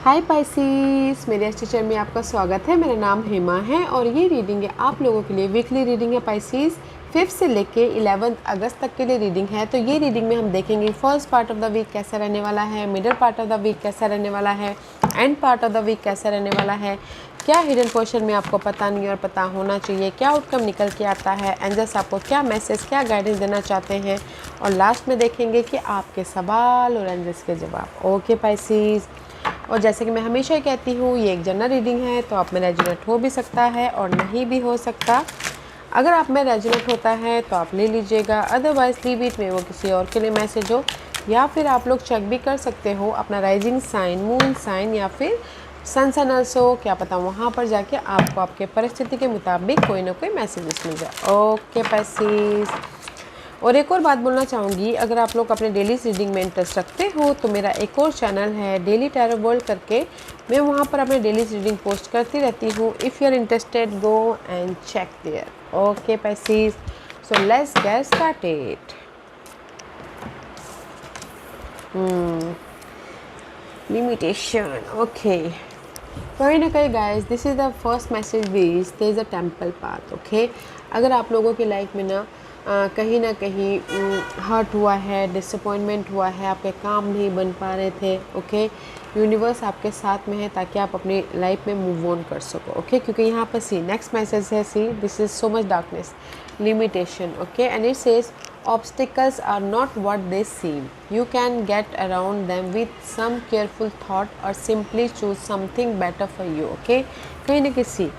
हाय Pisces, मेरे teacher में आपका स्वागत है। मेरा नाम हेमा है और ये रीडिंग है आप लोगों के लिए। वीकली रीडिंग है पाइसिस, 5 से लेके 11 अगस्त तक के लिए रीडिंग है। तो ये रीडिंग में हम देखेंगे first part of the week कैसा रहने वाला है, middle part of the week कैसा रहने वाला है, end part of the week कैसा रहने वाला है, क्या हिडन पोर्शन में आपको पता नहीं और पता होना चाहिए, क्या आउटकम निकल के आता है, एंजल्स आपको क्या मैसेज, क्या गाइडेंस देना चाहते हैं, और लास्ट में देखेंगे कि आपके सवाल और एंजल्स के जवाब। ओके पाइसिस, और जैसे कि मैं हमेशा ही कहती हूँ, ये एक जनरल रीडिंग है, तो आप में रेजोनेट हो भी सकता है और नहीं भी हो सकता। अगर आप में रेजोनेट होता है तो आप ले लीजिएगा, अदरवाइज लीव इट में वो किसी और के लिए मैसेज हो। या फिर आप लोग चेक भी कर सकते हो अपना राइजिंग साइन, मून साइन या फिर सन सनल्स हो, क्या पता वहाँ पर जाके आपको आपके परिस्थिति के मुताबिक कोई ना कोई मैसेजेस मिल जाए। ओके पैसिस, और एक और बात बोलना चाहूँगी, अगर आप लोग अपने डेली रीडिंग में इंटरेस्ट रखते हो तो मेरा एक और चैनल है डेली टैरो वर्ल्ड करके, मैं वहाँ पर अपने डेली रीडिंग पोस्ट करती रहती हूँ। If you are interested go and check there. Okay Pisces, so let's get started. Limitation, okay. कहीं ना कहीं guys, this is the first message which there is a temple path. Okay, अगर आप लोगों की लाइफ में ना कहीं ना कहीं हर्ट हुआ है, डिसअपॉइंटमेंट हुआ है, आपके काम नहीं बन पा रहे थे, ओके, यूनिवर्स आपके साथ में है ताकि आप अपनी लाइफ में मूव ऑन कर सको। ओके, क्योंकि यहाँ पर सी नेक्स्ट मैसेज है, see this is so much darkness, limitation. Okay, and it says obstacles are not what they seem. You can get around them with some careful thought or simply choose something better for you. Okay, कहीं ना किसी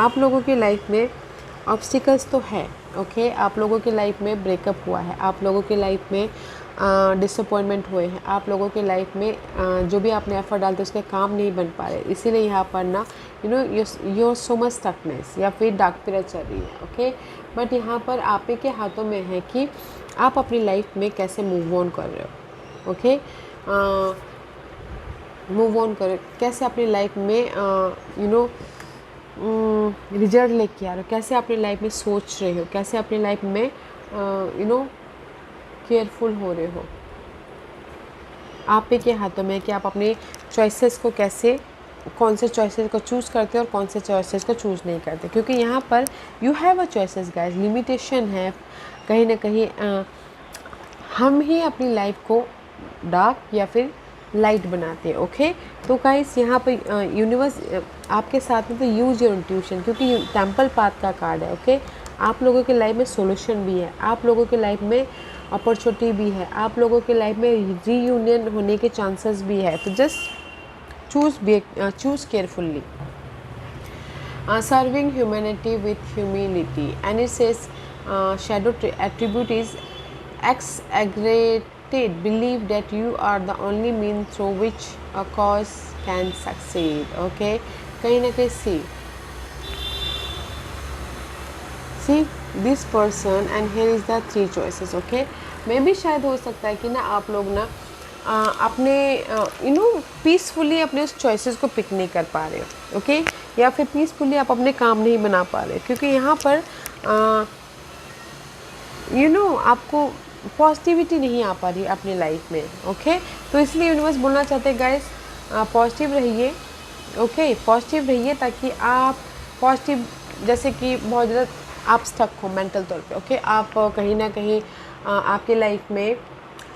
आप लोगों की life में obstacles तो है। Okay, आप लोगों की लाइफ में ब्रेकअप हुआ है, आप लोगों की लाइफ में डिसअपॉइंटमेंट हुए हैं, आप लोगों की लाइफ में जो भी आपने एफर्ट डालते उसके काम नहीं बन पा रहे, इसीलिए यहाँ पर ना योर सो मच स्टकनेस या फिर डार्क पीरियड चल रही है। ओके, बट यहाँ पर आप ही के हाथों में है कि आप अपनी लाइफ में कैसे मूव ऑन कर रहे हो। ओके, मूव ऑन कर कैसे अपनी लाइफ में रिजल्ट लेके आ रहे हो, कैसे अपनी लाइफ में सोच रहे हो, कैसे अपनी लाइफ में केयरफुल हो रहे हो। आप ही के हाथों में कि आप अपने चॉइसेस को कैसे, कौन से चॉइसेस को चूज़ करते हो और कौन से चॉइसेस को चूज़ नहीं करते, क्योंकि यहाँ पर you have a choices guys. Limitation है कहीं ना कहीं, हम ही अपनी लाइफ को डार्क या फिर लाइट बनाते हैं। ओके, तो गाइस यहाँ पर यूनिवर्स आपके साथ में, तो यूज योर इंट्यूशन, क्योंकि टेम्पल पाथ का कार्ड है। ओके, आप लोगों की लाइफ में सोल्यूशन भी है, आप लोगों की लाइफ में अपॉर्चुनिटी भी है, आप लोगों की लाइफ में रीयूनियन होने के चांसेस भी है। तो just choose carefully. Serving humanity with humility, and it says shadow attribute is exaggerated belief that you are the only means through which a cause can succeed. Okay, कहीं ना कहीं see this person and here is the 3 choices. Okay, मैं भी शायद हो सकता है कि ना आप लोग ना अपने पीसफुली अपने उस चॉइसेस को पिक नहीं कर पा रहे हो। ओके, या फिर पीसफुली आप अपने काम नहीं बना पा रहे, क्योंकि यहाँ पर आपको पॉजिटिविटी नहीं आ पा रही अपनी लाइफ में। ओके, तो इसलिए यूनिवर्स बोलना चाहते हैं गाइस, पॉजिटिव रहिए। ओके, पॉजिटिव रहिए ताकि आप पॉजिटिव, जैसे कि बहुत ज़्यादा आप स्टक हो मेंटल तौर पे। ओके, आप कहीं ना कहीं आपके लाइफ में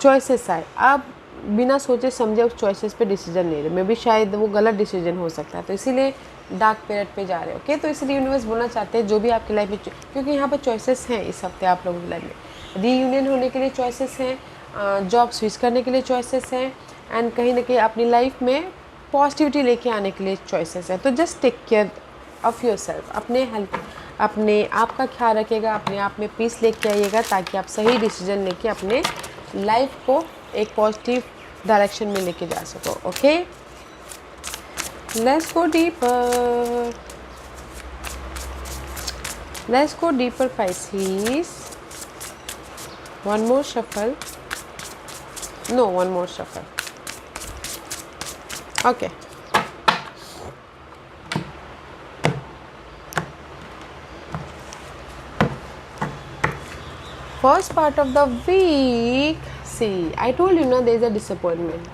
चॉइसेस आए, आप बिना सोचे समझे उस चॉइसेस पे डिसीजन ले रहे, मे भी शायद वो गलत डिसीजन हो सकता है, तो इसीलिए डार्क पीरियड पे जा रहे हो। ओके, तो इसलिए यूनिवर्स बोलना चाहते हैं जो भी आपकी लाइफ में, क्योंकि यहाँ पर चॉइसेस हैं इस हफ्ते आप लोगों की लाइफ में, रीयूनियन होने के लिए चॉइसेस हैं, जॉब स्विच करने के लिए चॉइसेस हैं, एंड कहीं ना कहीं अपनी लाइफ में पॉजिटिविटी लेके आने के लिए चॉइसेस हैं। तो just take care of your self, अपने हेल्थ, अपने आप का ख्याल रखिएगा, अपने आप में पीस लेके आइएगा ताकि आप सही डिसीजन लेके अपने लाइफ को एक पॉजिटिव डायरेक्शन में लेके जा सको। Okay, let's go deeper, let's go deeper Pisces. One more shuffle, no, one more shuffle. Okay, first part of the week, see, I told you now there is a disappointment.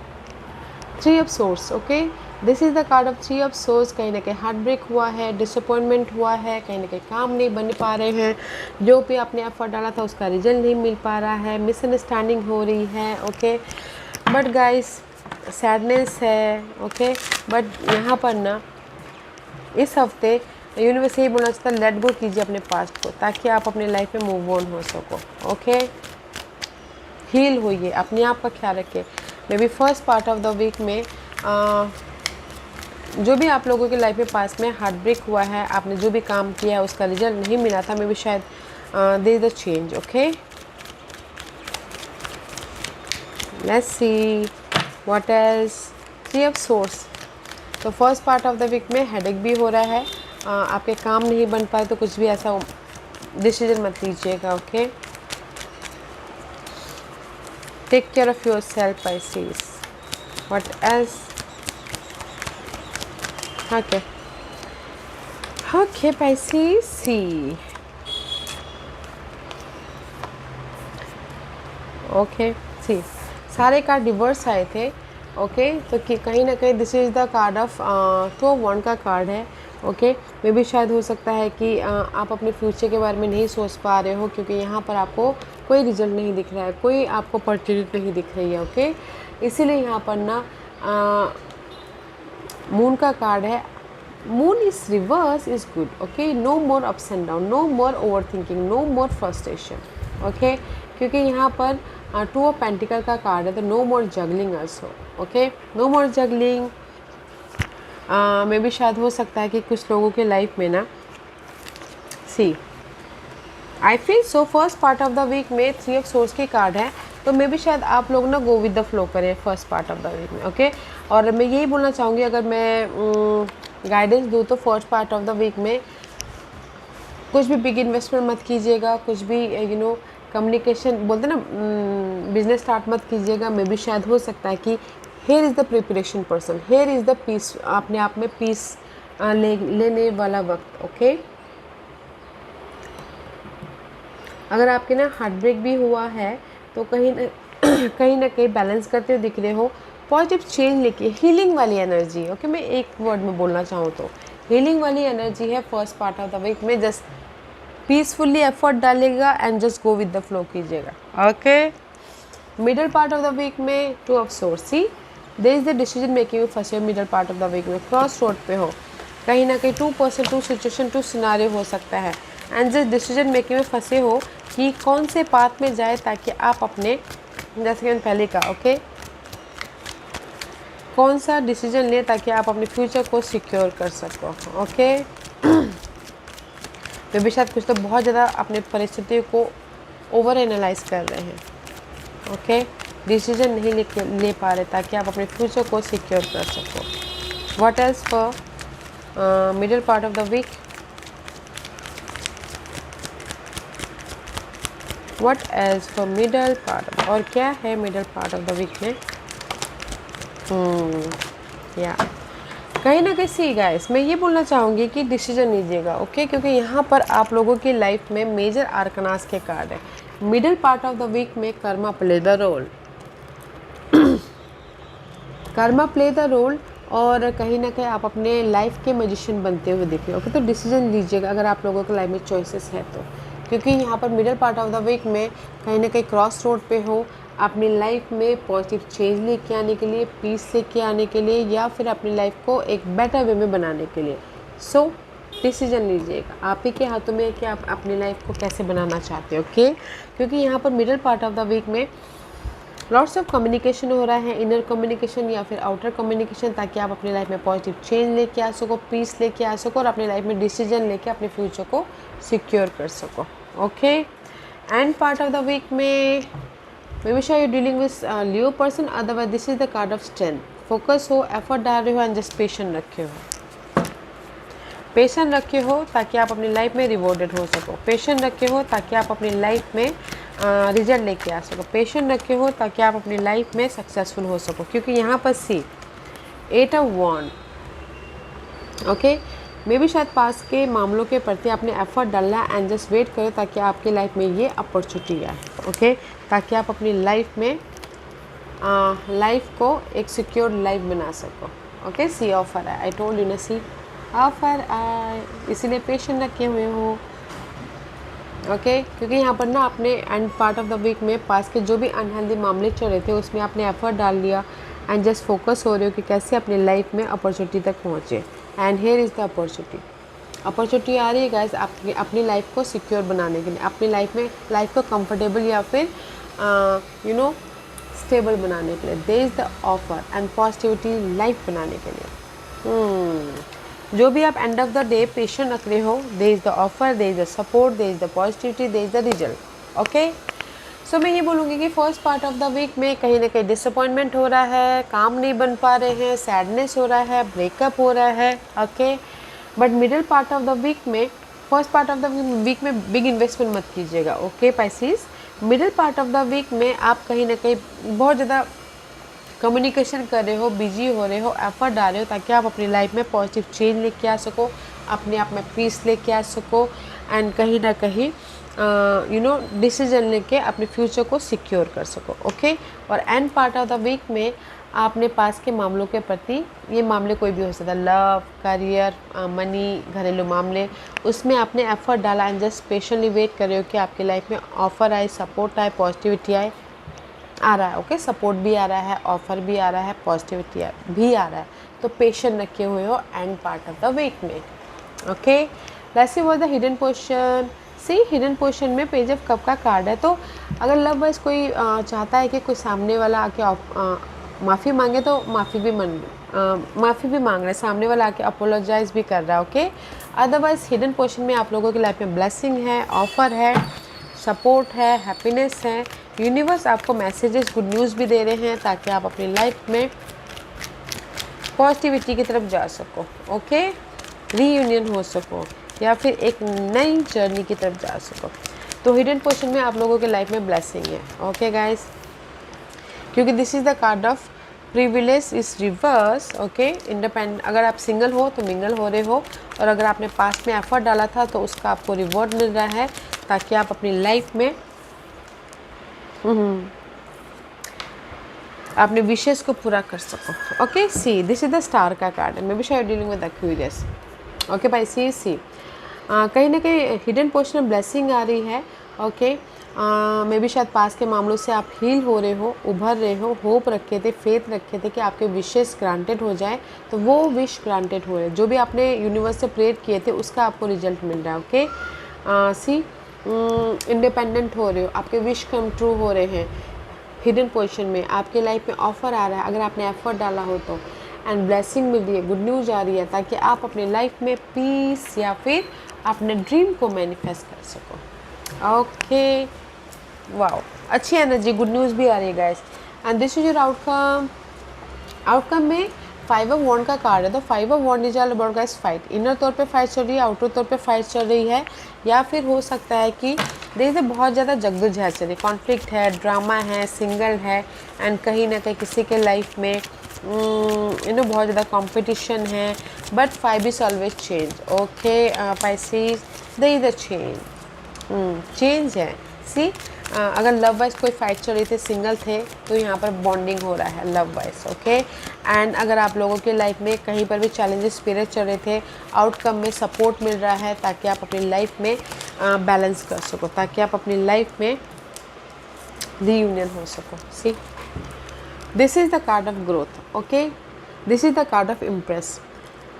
Three of source, okay, this is the card of three of source. कहीं ना कहीं heart break हुआ है, disappointment हुआ है, कहीं ना कहीं काम नहीं बन पा रहे हैं, जो भी आपने एफर्ट डाला था उसका रिजल्ट नहीं मिल पा रहा है, मिसअंडरस्टैंडिंग हो रही है, ओके। बट गाइस सैडनेस है, ओके। बट यहाँ पर ना इस हफ्ते यूनिवर्स यही बोलना चाहता है, लेट गो कीजिए अपने पास्ट को, ताकि आप अपने लाइफ में मूव ऑन हो सको, ओके। हील होइए, अपने आप का ख्याल रखिए। Maybe first part of the week में जो भी आप लोगों के लाइफ में पास में हार्ट ब्रेक हुआ है, आपने जो भी काम किया है उसका रिजल्ट नहीं मिला था, मे बी शायद there is a change, okay. Let's see what else. Three of swords. तो first part of the week में हेडेक भी हो रहा है, आपके काम नहीं बन पाए तो कुछ भी ऐसा डिसीजन मत लीजिएगा, okay. Take care of yourself Pisces. What else? Okay okay Pisces, see okay see सारे कार्ड रिवर्स आए थे, ओके। तो कि कहीं ना कहीं this is the card of two of one का कार्ड है, ओके। मे भी शायद हो सकता है कि आप अपने फ्यूचर के बारे में नहीं सोच पा रहे हो, क्योंकि यहाँ पर आपको कोई रिजल्ट नहीं दिख रहा है, कोई आपको अपॉर्चुनिटी नहीं दिख रही है, ओके। इसीलिए यहाँ पर ना मून का कार्ड है। Moon is reverse is good, okay. No more ups and down, no more overthinking, no more frustration, okay. क्योंकि यहाँ पर टू ऑफ पेंटिकल का कार्ड है, तो no more juggling also, okay. No more juggling में भी शायद हो सकता है कि कुछ लोगों के लाइफ में ना, see I feel so first part of the week में थ्री ऑफ सोर्स की कार्ड है, तो मे भी शायद आप लोग ना गो विद द फ्लो करें first part of the week में, ओके। और मैं यही बोलना चाहूँगी, अगर मैं गाइडेंस दूँ तो first part of the week में कुछ भी बिग इन्वेस्टमेंट मत कीजिएगा, कुछ भी यू नो कम्युनिकेशन बोलते ना बिजनेस स्टार्ट मत कीजिएगा। मे भी शायद हो सकता है कि here is the preparation person, here is the peace, अपने आप में पीस लेने वाला वक्त, ओके। अगर आपके ना हार्ट ब्रेक भी हुआ है तो कहीं ना कहीं बैलेंस करते हुए दिख रहे हो, पॉजिटिव चेंज लेके, हीलिंग वाली एनर्जी, ओके। मैं एक वर्ड में बोलना चाहूँ तो हीलिंग वाली एनर्जी है first part of the week में। जस्ट पीसफुली एफर्ट डालेगा and just go with the flow कीजिएगा, okay. Middle part of the week में two of swords, see there is the decision making में फंसे हो middle part of the week में, cross road पे हो, कहीं ना कहीं two person, two situation, two scenario हो सकता है, एंड जस्ट डिसीजन मेकिंग में फंसे हो कि कौन से पाथ में जाए ताकि आप अपने, जैसे कि मैंने पहले कहा, ओके, कौन सा डिसीजन ले ताकि आप अपने फ्यूचर को सिक्योर कर सको, ओके। तो भी शायद कुछ तो बहुत ज़्यादा अपने परिस्थितियों को ओवर एनालाइज कर रहे हैं, ओके। डिसीजन नहीं ले पा रहे ताकि आप अपने फ्यूचर को सिक्योर कर सको। What else for middle part of the week? What else for middle part, और क्या है middle part of the week में? या कहीं ना कहीं सी गाइस, मैं ये बोलना चाहूँगी कि डिसीजन लीजिएगा, ओके। क्योंकि यहाँ पर आप लोगों की लाइफ में मेजर आर्कनास के कार्ड है। Middle part of the week में karma play the role, karma play the role, और कहीं ना कहीं आप अपने लाइफ के मैजिशियन बनते हुए दिख रहे हो, ओके। तो डिसीजन लीजिएगा अगर आप लोगों के लाइफ में चॉइसेस है तो, क्योंकि यहाँ पर middle part of the week में कहीं ना कहीं क्रॉस रोड पे हो, अपनी लाइफ में पॉजिटिव चेंज लेके आने के लिए, पीस लेके आने के लिए, या फिर अपनी लाइफ को एक बेटर वे में बनाने के लिए। सो डिसीजन लीजिएगा, आप ही के हाथों में है कि आप अपनी लाइफ को कैसे बनाना चाहते हो, ओके। क्योंकि यहाँ पर middle part of the week में लॉट्स ऑफ कम्युनिकेशन हो रहा है, इनर कम्युनिकेशन या फिर आउटर कम्युनिकेशन, ताकि आप अपनी लाइफ में पॉजिटिव चेंज लेके आ सको, पीस लेके आ सको, और अपनी लाइफ में डिसीजन लेके अपने फ्यूचर को सिक्योर कर सको, okay. End part of the week में maybe sure you're dealing with Leo person, otherwise this is the card of strength। Focus हो, एफर्ट डाल रहे हो, एंड जस्ट पेशेंट रखे हो, पेशेंट रखे हो ताकि आप अपनी लाइफ में रिवॉर्डेड हो सको, पेशेंट रखे हो ताकि आप अपनी लाइफ में रिजल्ट लेके आ सको, पेशेंट रखे हो ताकि आप अपनी लाइफ में सक्सेसफुल हो सको। क्योंकि यहाँ पर सी 8 ऑफ वॉन्ड, ओके। मे भी शायद पास के मामलों के प्रति आपने एफर्ट डालना एंड जस्ट वेट करो ताकि आपकी लाइफ में ये अपॉर्चुनिटी आए, ओके। ताकि आप अपनी लाइफ में लाइफ को एक सिक्योर लाइफ बना सको। ओके, सी ऑफर है, आई टोल्ड यू ना, सी ऑफर आए, इसीलिए पेशेंट रखे हुए हो। ओके, क्योंकि यहाँ पर ना आपने end part of the week में पास के जो भी अनहेल्दी मामले चल रहे थे उसमें आपने एफर्ट डाल लिया एंड जस्ट फोकस हो रहे हो कि कैसे अपने लाइफ में अपॉर्चुनिटी तक पहुँचे। And here is the opportunity आ रही है गाइस आपकी अपनी लाइफ को सिक्योर बनाने के लिए, अपनी लाइफ को कंफर्टेबल या फिर स्टेबल बनाने के लिए। There is the offer and positivity life बनाने के लिए। जो भी आप end of the day patient रख रहे हो, there is the offer, there is the support, there is the positivity, there is the result. Okay, so मैं ये बोलूँगी कि first part of the week में कहीं ना कहीं डिसअपॉइंटमेंट हो रहा है, काम नहीं बन पा रहे हैं, सैडनेस हो रहा है, ब्रेकअप हो रहा है। Okay, but middle part of the week में, first part of the week में बिग इन्वेस्टमेंट मत कीजिएगा। Okay Pisces, middle part of the week में आप कहीं ना कहीं बहुत ज़्यादा कम्युनिकेशन कर रहे हो, बिजी हो रहे हो, एफर्ट डाल रहे हो ताकि आप अपनी लाइफ में पॉजिटिव चेंज लेके आ सको, अपने आप में पीस लेके आ सको एंड कहीं ना कहीं डिसीजन लेके अपने फ्यूचर को सिक्योर कर सको। ओके, और end part of the week में आपने पास के मामलों के प्रति, ये मामले कोई भी हो सकता है, लव, करियर, मनी, घरेलू मामले, उसमें आपने एफर्ट डाला एंड जस्ट पेशेंटली वेट कर रहे हो कि आपकी लाइफ में ऑफर आए, सपोर्ट आए, पॉजिटिविटी आए, आ रहा है। ओके, सपोर्ट भी आ रहा है, ऑफर भी आ रहा है, पॉजिटिविटी भी आ रहा है, तो पेशेंट रखे हुए हो end part of the week में। Okay, let's see what the hidden position. See hidden position में पेज ऑफ कप का कार्ड है, तो अगर लव वाइज कोई चाहता है कि कोई सामने वाला आके माफ़ी मांगे तो माफ़ी भी मांग रहे, सामने वाला आके अपोलोजाइज भी कर रहा है। ओके, अदरवाइज हिडन पोजीशन में आप लोगों की लाइफ में ब्लेसिंग है, ऑफर है, सपोर्ट है, हैप्पीनेस है, यूनिवर्स आपको मैसेजेस, गुड न्यूज़ भी दे रहे हैं ताकि आप अपनी लाइफ में पॉजिटिविटी की तरफ जा सको। ओके, रीयूनियन हो सको या फिर एक नई जर्नी की तरफ जा सको। तो हिडन पोजीशन में आप लोगों के लाइफ में ब्लेसिंग है। ओके गाइस, क्योंकि this is the card of privilege is reverse. Okay, independent, अगर आप सिंगल हो तो मिंगल हो रहे हो, और अगर आपने पास्ट में एफर्ट डाला था तो उसका आपको रिवॉर्ड मिल रहा है ताकि आप अपनी लाइफ में अपने विशेष को पूरा कर सको। Okay, see this is the star का कार्ड, मे बी शायद डीलिंग विद एक्यूरियस। ओके भाई, सी कहीं ना कहीं हिडन पोजीशन में ब्लेसिंग आ रही है। ओके, मे बी शायद पास के मामलों से आप हील हो रहे हो, उभर रहे हो, होप रखे थे, फेथ रखे थे कि आपके विशेष ग्रांटेड हो जाए, तो वो विश ग्रांटेड हो रहे, जो भी आपने यूनिवर्स से प्रेयर किए थे उसका आपको रिजल्ट मिल रहा है। ओके, सी इंडिपेंडेंट हो रहे हो, आपके विश कम ट्रू हो रहे हैं। हिडन पोजीशन में आपके लाइफ में ऑफर आ रहा है अगर आपने एफर्ट डाला हो तो, एंड ब्लेसिंग मिल रही है, गुड न्यूज़ आ रही है ताकि आप अपने लाइफ में पीस या फिर अपने ड्रीम को मैनिफेस्ट कर सको। ओके, वाओ, अच्छी एनर्जी, गुड न्यूज़ भी आ रही है guys, and this is your outcome में 5 ऑफ वॉन्ड का कार्ड है। तो 5 of wand is all about guys fight, inner तौर पे फाइट चल रही है, आउटर तौर पे फाइट चल रही है, या फिर हो सकता है कि देखिए बहुत ज़्यादा जगदोजहद चल रही, कॉन्फ्लिक्ट है, ड्रामा है, सिंगल है, एंड कहीं ना कहीं किसी के लाइफ में बहुत ज़्यादा कंपटीशन है, but 5 is always change. Okay Pisces, there is a change है। सी अगर लव वाइज कोई फाइट चल रही थी, सिंगल थे, तो यहाँ पर बॉन्डिंग हो रहा है लव वाइज। ओके, एंड अगर आप लोगों के लाइफ में कहीं पर भी चैलेंजेस पीरियड चल रहे थे, आउटकम में सपोर्ट मिल रहा है ताकि आप अपनी लाइफ में बैलेंस कर सको, ताकि आप अपनी लाइफ में रीयूनियन हो सको। सी this is the card of growth. Okay, this is the card of impress.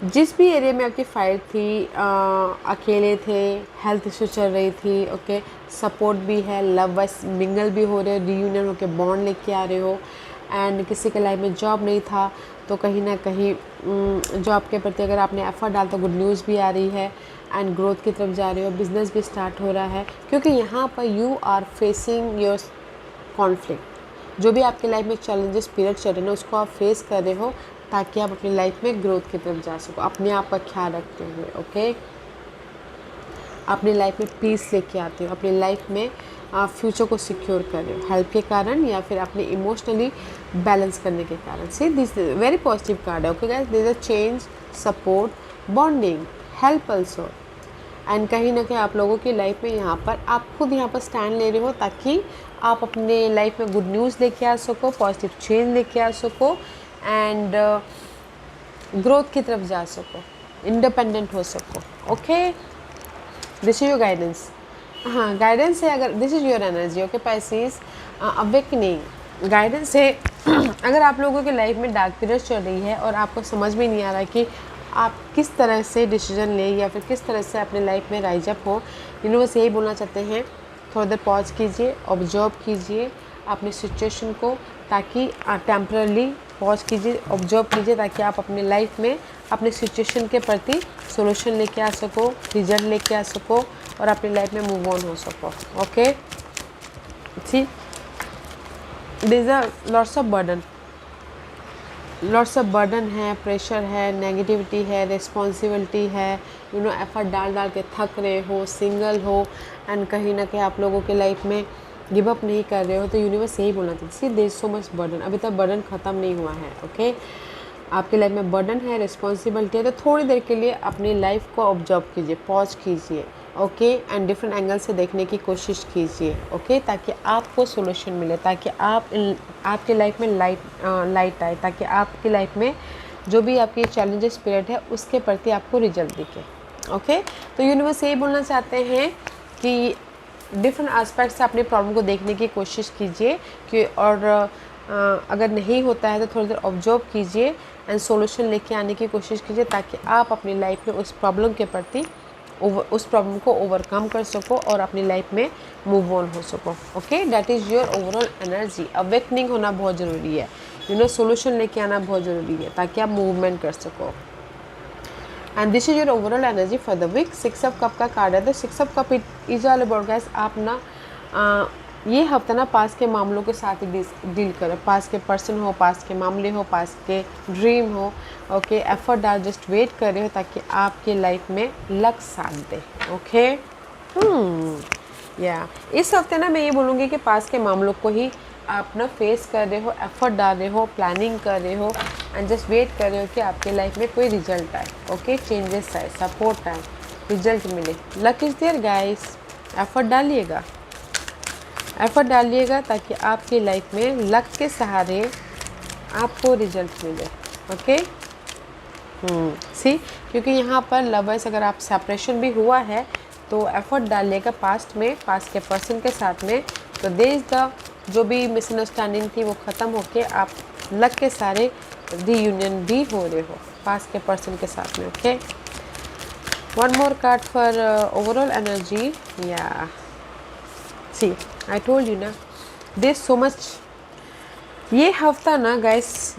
जिस भी एरिया में आपकी फाइट थी, अकेले थे, हेल्थ इशू चल रही थी, ओके, सपोर्ट भी है, लव वाइज मिंगल भी हो रहे हो, रीयूनियन होकर बॉन्ड लेके आ रहे हो, एंड किसी के लाइफ में जॉब नहीं था तो कहीं ना कहीं जॉब के प्रति अगर आपने एफर्ट डाला तो गुड न्यूज़ भी आ रही है, एंड ग्रोथ की तरफ जा रहे हो, बिजनेस भी स्टार्ट हो रहा है, क्योंकि यहाँ पर you are facing your conflict. जो भी आपके लाइफ में चैलेंजेस पीरियड चल रहे हैं उसको आप फेस कर रहे हो ताकि आप अपनी लाइफ में ग्रोथ की तरफ जा सको, अपने आप का ख्याल रखते हुए। ओके, अपनी लाइफ में पीस लेके आते हो, अपनी लाइफ में फ्यूचर को सिक्योर कर रहे हो, हेल्प के कारण या फिर अपने इमोशनली बैलेंस करने के कारण। See this very positive card है। Okay guys, there is a change, support, bonding, help also, and कहीं ना कहीं आप लोगों की लाइफ में यहाँ पर आप खुद यहाँ पर स्टैंड ले रहे हो ताकि आप अपने लाइफ में गुड न्यूज़ लेके आ सको, पॉजिटिव चेंज लेके आ सको एंड ग्रोथ की तरफ जा सको, इंडिपेंडेंट हो सको। Okay, this is your guidance. हाँ, गाइडेंस है, अगर this is your energy. Okay Pisces, awakening guidance है। अगर आप लोगों के लाइफ में डार्क पीरियड चल रही है और आपको समझ में नहीं आ रहा कि आप किस तरह से डिसीजन लें या फिर किस तरह से अपने लाइफ में राइज अप हो, यूनिवर्स यही बोलना चाहते हैं, थोड़ा देर पॉज कीजिए, ऑब्जर्व कीजिए अपनी सिचुएशन को, ताकि टेम्परली पॉज कीजिए, ऑब्जर्व कीजिए, ताकि आप अपने लाइफ में अपने सिचुएशन के प्रति सोल्यूशन लेके आ सको, रिजल्ट लेके आ सको और अपनी लाइफ में मूव ऑन हो सको। ओके, ठीक, this are lots of burden, lots of burden है, प्रेशर है, नेगेटिविटी है, रिस्पॉन्सिबिलिटी है, एफर्ट डाल डाल के थक रहे हो, सिंगल हो एंड कहीं ना कहीं आप लोगों के लाइफ में गिव अप नहीं कर रहे हो, तो यूनिवर्स यही बोलना चाहिए, see there is so much burden, अभी तक बर्डन ख़त्म नहीं हुआ है। ओके, आपके लाइफ में बर्डन है, रिस्पॉन्सिबिलिटी है, तो थोड़ी देर के लिए अपनी लाइफ को ऑब्जर्व कीजिए, पॉज कीजिए। ओके, एंड डिफरेंट एंगल से देखने की कोशिश कीजिए। ओके, ताकि आपको सोल्यूशन मिले, ताकि आपके लाइफ में लाइट आए, ताकि आपकी लाइफ में जो भी आपकी चैलेंजेस पीरियड है उसके प्रति आपको रिजल्ट दिखे। ओके, तो यूनिवर्स यही बोलना चाहते हैं कि डिफरेंट एस्पेक्ट से अपने प्रॉब्लम को देखने की कोशिश कीजिए कि और अगर नहीं होता है तो थोड़ी देर ऑब्जर्व कीजिए एंड सॉल्यूशन लेके आने की कोशिश कीजिए, ताकि आप अपनी लाइफ में उस प्रॉब्लम के प्रति उस प्रॉब्लम को ओवरकम कर सको और अपनी लाइफ में मूव ऑन हो सको। Okay, that is your overall energy. Awakening होना बहुत ज़रूरी है, सॉल्यूशन लेके आना बहुत ज़रूरी है, ताकि आप मूवमेंट कर सको। And this is your overall energy for the week. 6 of cup का कार्ड है, तो 6 of cup is all about guys, आप ना ये हफ्ता ना पास के मामलों के साथ ही डील करें, पास के पर्सन हो, पास के मामले हो, पास के ड्रीम हो। ओके, एफर्ट डाल, जस्ट वेट कर रहे हो ताकि आपके लाइफ में लक साथ दे। ओके, या इस हफ्ते ना मैं ये बोलूँगी कि पास के मामलों को ही आप ना फेस कर रहे हो, एफर्ट डाल रहे हो, प्लानिंग कर रहे हो एंड जस्ट वेट कर रहे हो कि आपके लाइफ में कोई रिजल्ट आए। ओके, चेंजेस आए, सपोर्ट आए, रिजल्ट मिले। Luck is there guys, effort डालिएगा, एफर्ट डालिएगा ताकि आपकी लाइफ में लक के सहारे आपको रिजल्ट मिले। ओके, सी, क्योंकि यहाँ पर लवर्स अगर आप सेपरेशन भी हुआ है तो एफर्ट डालिएगा पास्ट में, पास्ट के पर्सन के साथ में, तो देश द जो भी मिसअंडरस्टैंडिंग थी वो ख़त्म होके आप लक के सारे रीयूनियन भी हो रहे हो पास्ट के पर्सन के साथ में। Okay, one more card for overall energy. या सी, आई टोल्ड यू ना, दिस सो मच, ये हफ्ता ना गाइस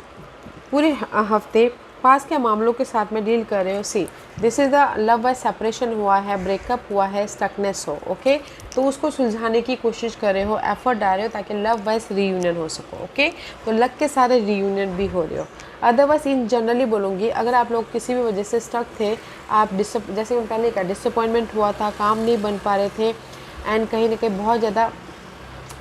पूरे हफ्ते पास के मामलों के साथ में डील कर रहे हो। See, this is the love wise separation हुआ है, ब्रेकअप हुआ है, स्टकनेस हो। ओके, तो उसको सुलझाने की कोशिश कर रहे हो, एफर्ट डाल रहे हो ताकि लव वाइज रीयूनियन हो सको। ओके, तो लक के सारे रीयूनियन भी हो रहे हो। अदरवाइज इन जनरली बोलूँगी, अगर आप लोग किसी भी वजह से स्टक थे, आप जैसे मैं पहले कहा, डिसअपॉइंटमेंट हुआ था, काम नहीं बन पा रहे थे एंड कहीं ना कहीं बहुत ज़्यादा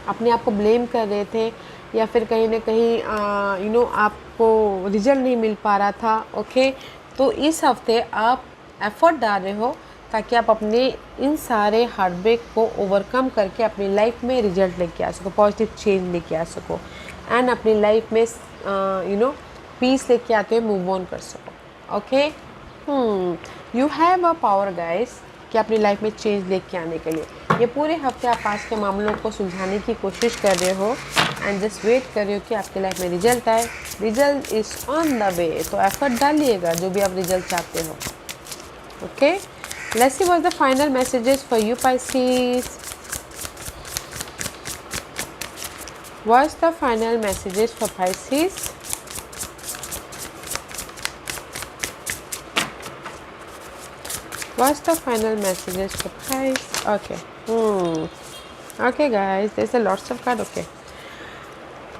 अपने आप को ब्लेम कर रहे थे, या फिर कहीं ना कहीं आपको रिजल्ट नहीं मिल पा रहा था। ओके, तो इस हफ्ते आप एफर्ट डाल रहे हो ताकि आप अपने इन सारे हार्टब्रेक को ओवरकम करके अपनी लाइफ में रिजल्ट लेके आ सको, पॉजिटिव चेंज लेके आ सको एंड अपनी लाइफ में पीस लेके आते हुए मूव ऑन कर सको। Okay, you have a power guys कि अपनी लाइफ में चेंज लेके आने के लिए। ये पूरे हफ्ते आप पास के मामलों को सुलझाने की कोशिश कर रहे हो एंड जस्ट वेट कर रहे हो कि आपकी लाइफ में रिजल्ट आए। Result is on the way, तो एफर्ट डालिएगा जो भी आप रिजल्ट चाहते हो। Okay, let's see what the final messages for you Pisces. What's the final messages for Pisces? What's the final messages for Pisces? Okay. Okay guys, there's a lots of card. Okay.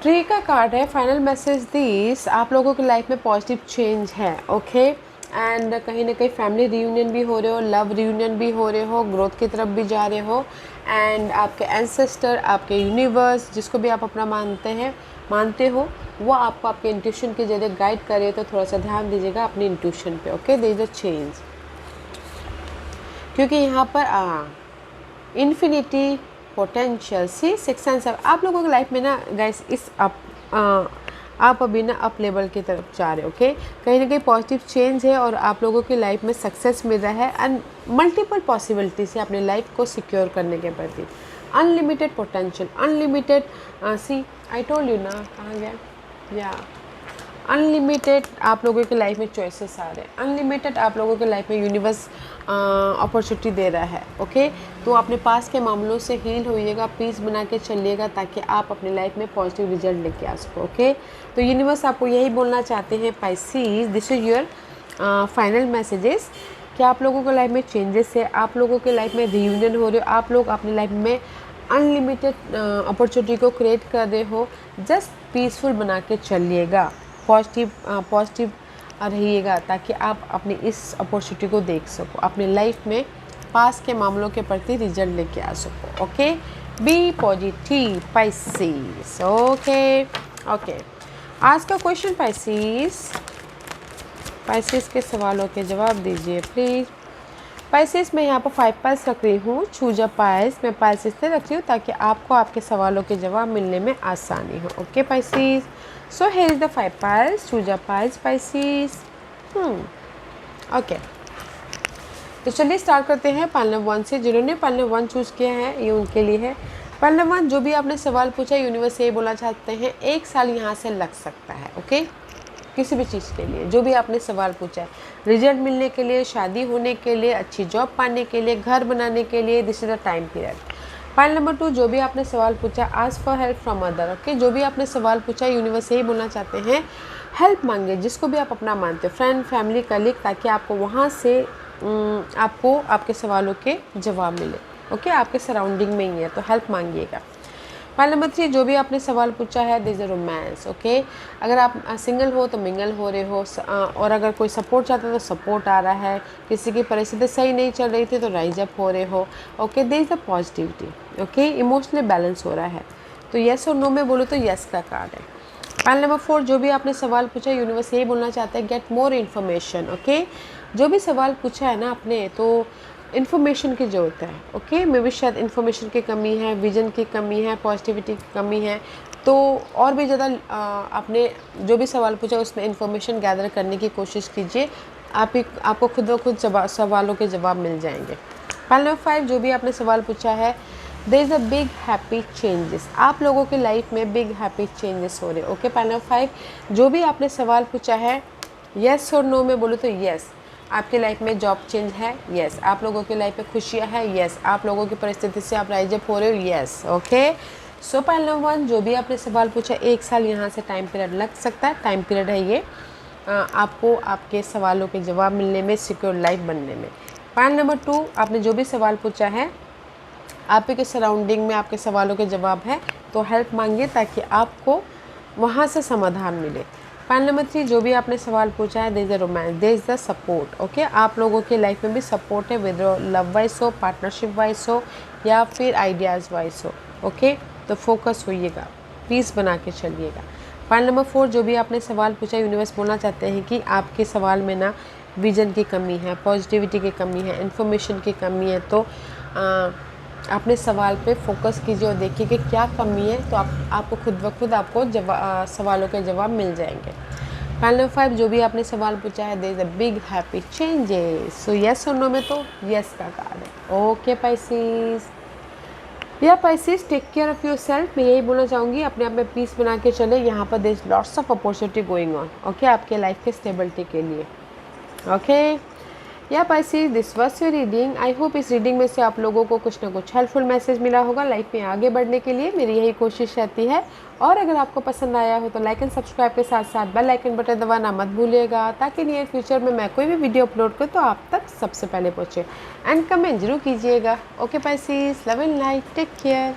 Tree का card है, final message this, आप लोगों की life में positive change है। Okay, and कहीं ना कहीं फैमिली रियूनियन भी हो रहे हो, लव रियूनियन भी हो रहे हो, ग्रोथ की तरफ भी जा रहे हो एंड आपके एंसेस्टर, आपके यूनिवर्स, जिसको भी आप अपना मानते हो, वो आपको आपके इंट्यूशन के जरिए गाइड करे, तो थोड़ा सा ध्यान दीजिएगा अपनी इंट्यूशन पे। Okay, there is a change, क्योंकि यहाँ पर इन्फिनिटी पोटेंशियल। सी 6 and 7 आप लोगों की लाइफ में ना गाइस इस आप अभी ना अप लेवल की तरफ जा रहे हो। ओके, कहीं ना कहीं पॉजिटिव चेंज है और आप लोगों की लाइफ में सक्सेस मिल रहा है एंड मल्टीपल पॉसिबिलिटी से अपनी लाइफ को सिक्योर करने के प्रति unlimited potential, unlimited see I told you ना, कहाँ गया या अनलिमिटेड आप लोगों की लाइफ में चॉइसेस आ रहे हैं, अनलिमिटेड आप लोगों की लाइफ में यूनिवर्स अपॉर्चुनिटी दे रहा है। ओके, तो अपने पास के मामलों से हील होइएगा, पीस बना के चलिएगा ताकि आप अपनी लाइफ में पॉजिटिव रिजल्ट लेके आ सको। ओके, तो यूनिवर्स आपको यही बोलना चाहते हैं Pisces, this is your final messages कि आप लोगों की लाइफ में चेंजेस है, आप लोगों के लाइफ में रियूनियन हो रहे हो, आप लोग अपनी लाइफ में अनलिमिटेड अपॉर्चुनिटी को क्रिएट कर रहे हो। जस्ट पीसफुल बना के चलिएगा, पॉजिटिव रहिएगा ताकि आप अपनी इस अपॉर्चुनिटी को देख सको, अपनी लाइफ में पास के मामलों के प्रति रिजल्ट लेके आ सको। Okay, be positive Pisces. Okay, आज का क्वेश्चन पाइसेस के सवालों के जवाब दीजिए प्लीज़। पाइसेस मैं यहाँ पर 5 पाइल्स रख रही हूँ, चूजा पाइल्स मैं पाइल्स इसलिए रख रही हूँ ताकि आपको आपके सवालों के जवाब मिलने में आसानी हो। Okay Pisces, so here is the 5 piles, चूजा पाइल्स पाइसेस। ओके, तो चलिए स्टार्ट करते हैं पाइल नंबर 1 से। जिन्होंने पाइल नंबर 1 चूज़ किया है ये उनके लिए है। पाइल नंबर 1, जो भी आपने सवाल पूछा यूनिवर्स ये बोलना चाहते हैं 1 साल यहाँ से लग सकता है। ओके, किसी भी चीज़ के लिए जो भी आपने सवाल पूछा है, रिजल्ट मिलने के लिए, शादी होने के लिए, अच्छी जॉब पाने के लिए, घर बनाने के लिए, this is the time period. Pile number 2, जो भी आपने सवाल पूछा, ask for help from other. Okay, जो भी आपने सवाल पूछा यूनिवर्स यही बोलना चाहते हैं हेल्प मांगे, जिसको भी आप अपना मानते हो, फ्रेंड, फैमिली, कलीग, ताकि आपको वहाँ से आपको आपके सवालों के जवाब मिले। ओके, आपके सराउंडिंग में ही है तो हेल्प मांगिएगा। पाइल नंबर 3, जो भी आपने सवाल पूछा है दिस इज रोमांस। ओके, अगर आप सिंगल हो तो मिंगल हो रहे हो, और अगर कोई सपोर्ट चाहता है तो सपोर्ट आ रहा है, किसी की परिस्थिति सही नहीं चल रही थी तो राइज अप हो रहे हो। Okay, this is the positivity. Okay, emotionally balance हो रहा है, तो येस और नो में बोलो तो येस का कार्ड है। पाइल नंबर 4, जो भी आपने सवाल पूछा यूनिवर्स यही बोलना चाहता है गेट मोर इन्फॉर्मेशन। ओके, जो भी सवाल पूछा है ना आपने तो इन्फॉर्मेशन की ज़रूरत है। ओके, मे भी शायद इन्फॉर्मेशन की कमी है, विजन की कमी है, पॉजिटिविटी की कमी है, तो और भी ज़्यादा आपने जो भी सवाल पूछा उसमें इन्फॉर्मेशन गैदर करने की कोशिश कीजिए, आपको खुद ब खुद सवालों के जवाब मिल जाएंगे। पाइल नंबर 5, जो भी आपने सवाल पूछा है there is a big happy changes, आप लोगों की लाइफ में बिग हैप्पी चेंजेस हो रहे। ओके, पाइल नंबर 5, जो भी आपने सवाल पूछा है येस और नो में बोलो तो येस, आपकी लाइफ में जॉब चेंज है, यस, आप लोगों की लाइफ में खुशियाँ हैं, यस, आप लोगों की परिस्थिति से आप राइज अप हो रहे हो, यस। ओके, सो पाइल नंबर 1, जो भी आपने सवाल पूछा 1 साल यहाँ से टाइम पीरियड लग सकता है, टाइम पीरियड है ये आपको आपके सवालों के जवाब मिलने में, सिक्योर लाइफ बनने में। पाइल नंबर 2, आपने जो भी सवाल पूछा है आपके सराउंडिंग में आपके सवालों के जवाब है तो हेल्प मांगिए ताकि आपको वहाँ से समाधान मिले। पाइल नंबर 3, जो भी आपने सवाल पूछा है there is the romance, there is the support. Okay, आप लोगों की लाइफ में भी सपोर्ट है, विद लव वाइज हो, पार्टनरशिप वाइज हो या फिर आइडियाज़ वाइज हो। ओके, तो फोकस होइएगा, पीस बना के चलिएगा। पाइल नंबर 4, जो भी आपने सवाल पूछा यूनिवर्स बोलना चाहते हैं कि आपके सवाल में ना विजन की कमी है, पॉजिटिविटी की कमी है, इन्फॉर्मेशन की कमी है, तो अपने सवाल पे फोकस कीजिए और देखिए कि क्या कमी है, तो आपको खुद ब खुद आपको सवालों के जवाब मिल जाएंगे। पाइल नंबर 5, जो भी आपने सवाल पूछा है there is a big happy changes, so yes और नो में तो येस का कार्ड है। ओके पाइसेस, या Pisces take care of your self, मैं यही बोलना चाहूँगी, अपने आप में पीस बना के चले, यहाँ पर there is lots of opportunity going on. Okay, आपके लाइफ के स्टेबिलिटी के लिए। ओके, या Pisces, this was your reading. I hope इस रीडिंग में से आप लोगों को कुछ ना कुछ हेल्पफुल मैसेज मिला होगा लाइफ में आगे बढ़ने के लिए, मेरी यही कोशिश रहती है। और अगर आपको पसंद आया हो तो लाइक एंड सब्सक्राइब के साथ साथ बेल आइकन बटन दबाना मत भूलिएगा ताकि नियर फ्यूचर में मैं कोई भी वीडियो अपलोड करूँ तो आप तक सबसे पहले पहुँचे। एंड कमेंट जरूर कीजिएगा। Okay Pisces, love and light, take care.